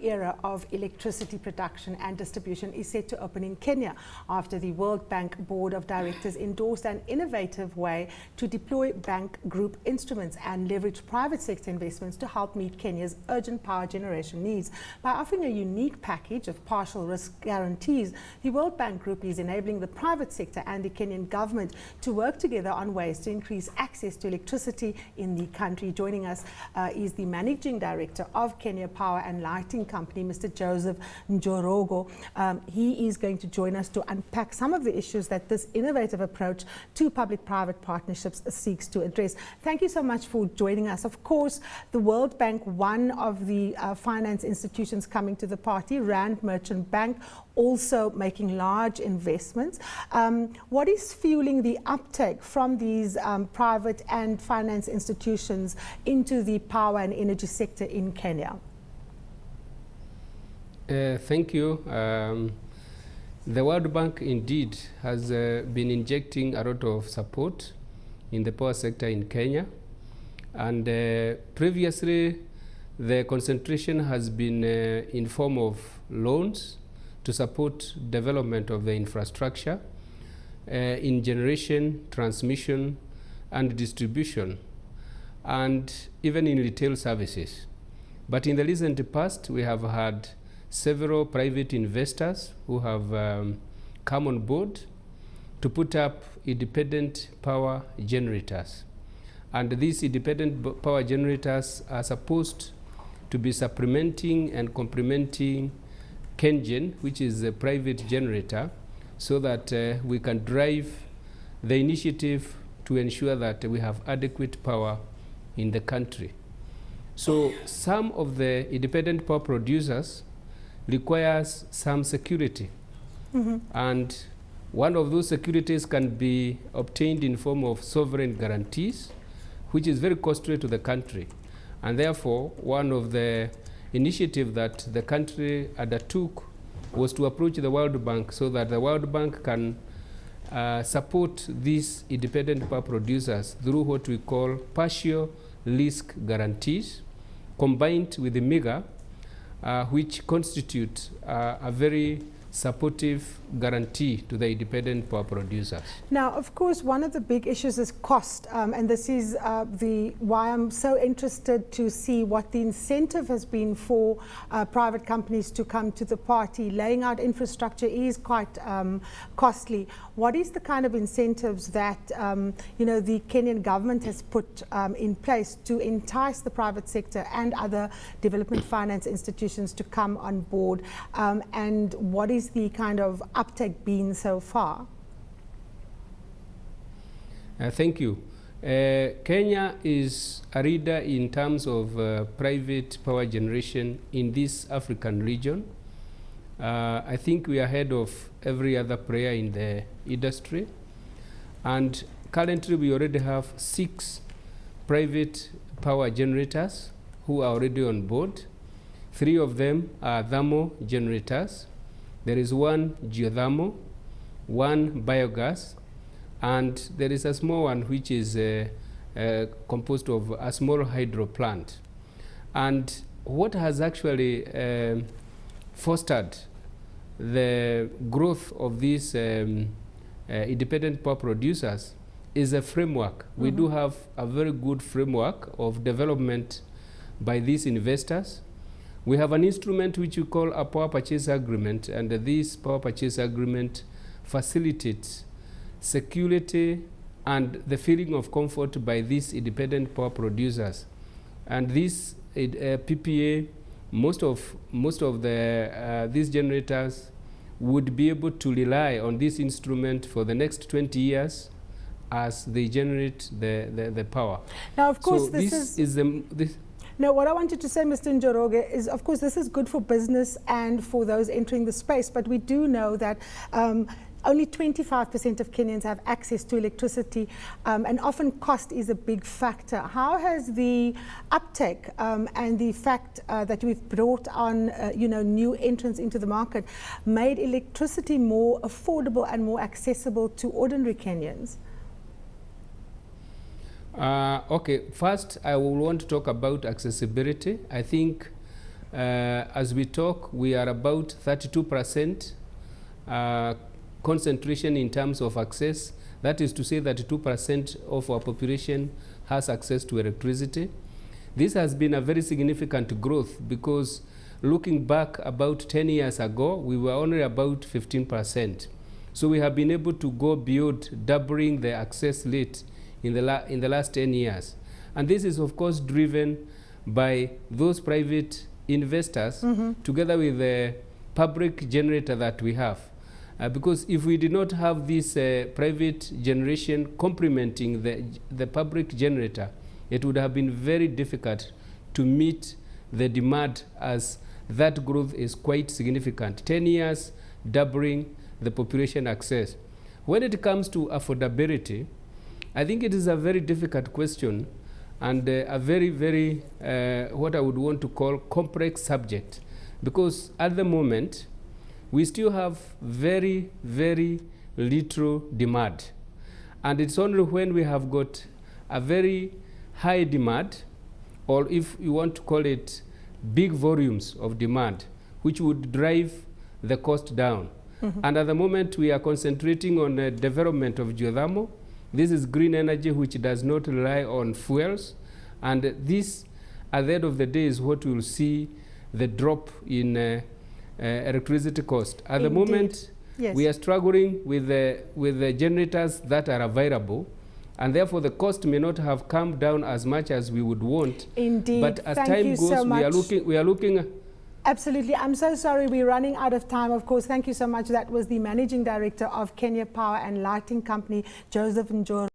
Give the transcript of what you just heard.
era of electricity production and distribution is set to open in Kenya after the World Bank Board of Directors endorsed an innovative way to deploy bank group instruments and leverage private sector investments to help meet Kenya's urgent power generation needs. By offering a unique package of partial risk guarantees, the World Bank Group is enabling the private sector and the Kenyan government to work together on ways to increase access to electricity in the country. Joining us is the Managing Director of Kenya Power and Lighting Company, Mr. Joseph Njoroge. He is going to join us to unpack some of the issues that this innovative approach to public-private partnerships seeks to address. Thank you so much for joining us. Of course, the World Bank, one of the finance institutions coming to the party, Rand Merchant Bank, also making large investments. What is fueling the uptake from these private and finance institutions into the power and energy sector in Kenya? Thank you. The World Bank indeed has been injecting a lot of support in the power sector in Kenya, and previously the concentration has been in form of loans to support development of the infrastructure in generation, transmission, and distribution, and even in retail services. But in the recent past, we have had several private investors who have come on board to put up independent power generators. And these independent power generators are supposed to be supplementing and complementing KenGen, which is a private generator, so that we can drive the initiative to ensure that we have adequate power in the country. So some of the independent power producers requires some security. And one of those securities can be obtained in form of sovereign guarantees, which is very costly to the country. And therefore, one of the initiatives that the country undertook was to approach the World Bank so that the World Bank can support these independent power producers through what we call partial risk guarantees, combined with the MIGA, which constitute a very supportive guarantee to the independent power producers. Now, of course, one of the big issues is cost, and this is why I'm so interested to see what the incentive has been for private companies to come to the party. Laying out infrastructure is quite costly. What is the kind of incentives that the Kenyan government has put in place to entice the private sector and other development finance institutions to come on board, and what is the kind of uptake been so far? Thank you. Kenya is a leader in terms of private power generation in this African region. I think we are ahead of every other player in the industry. And currently we already have 6 private power generators who are already on board. 3 of them are thermal generators. There is 1 geothermal, 1 biogas, and there is a small one which is composed of a small hydro plant. And what has actually fostered the growth of these independent power producers is a framework. We do have a very good framework of development by these investors. We have an instrument which we call a power purchase agreement, and this power purchase agreement facilitates security and the feeling of comfort by these independent power producers. And this PPA, most of these generators would be able to rely on this instrument for the next 20 years as they generate the power. Now, of course, so Now, what I wanted to say, Mr. Njoroge, is, of course, this is good for business and for those entering the space, but we do know that only 25% of Kenyans have access to electricity, and often cost is a big factor. How has the uptake and the fact that we've brought on new entrants into the market made electricity more affordable and more accessible to ordinary Kenyans? Okay, first I will want to talk about accessibility. I think As we talk, we are about 32% concentration in terms of access. That is to say that 2% of our population has access to electricity. This has been a very significant growth because looking back about 10 years ago, we were only about 15%. So we have been able to go beyond doubling the access rate in the last 10 years. And this is of course driven by those private investors together with the public generator that we have. Because if we did not have this private generation complementing the public generator, it would have been very difficult to meet the demand, as that growth is quite significant. 10 years, doubling the population access. When it comes to affordability, I think it is a very difficult question and a very, very, what I would want to call complex subject. Because at the moment, we still have very, very little demand. And it's only when we have got a very high demand, or if you want to call it big volumes of demand, which would drive the cost down. And at the moment, we are concentrating on the development of geothermal. This is green energy, which does not rely on fuels. And this, at the end of the day, is what we will see the drop in electricity cost. At the moment, we are struggling with the generators that are available, and therefore the cost may not have come down as much as we would want. Indeed. But as time goes, we are looking. Absolutely. I'm so sorry, we're running out of time. Of course, thank you so much. That was the Managing Director of Kenya Power and Lighting Company, Joseph Njoro.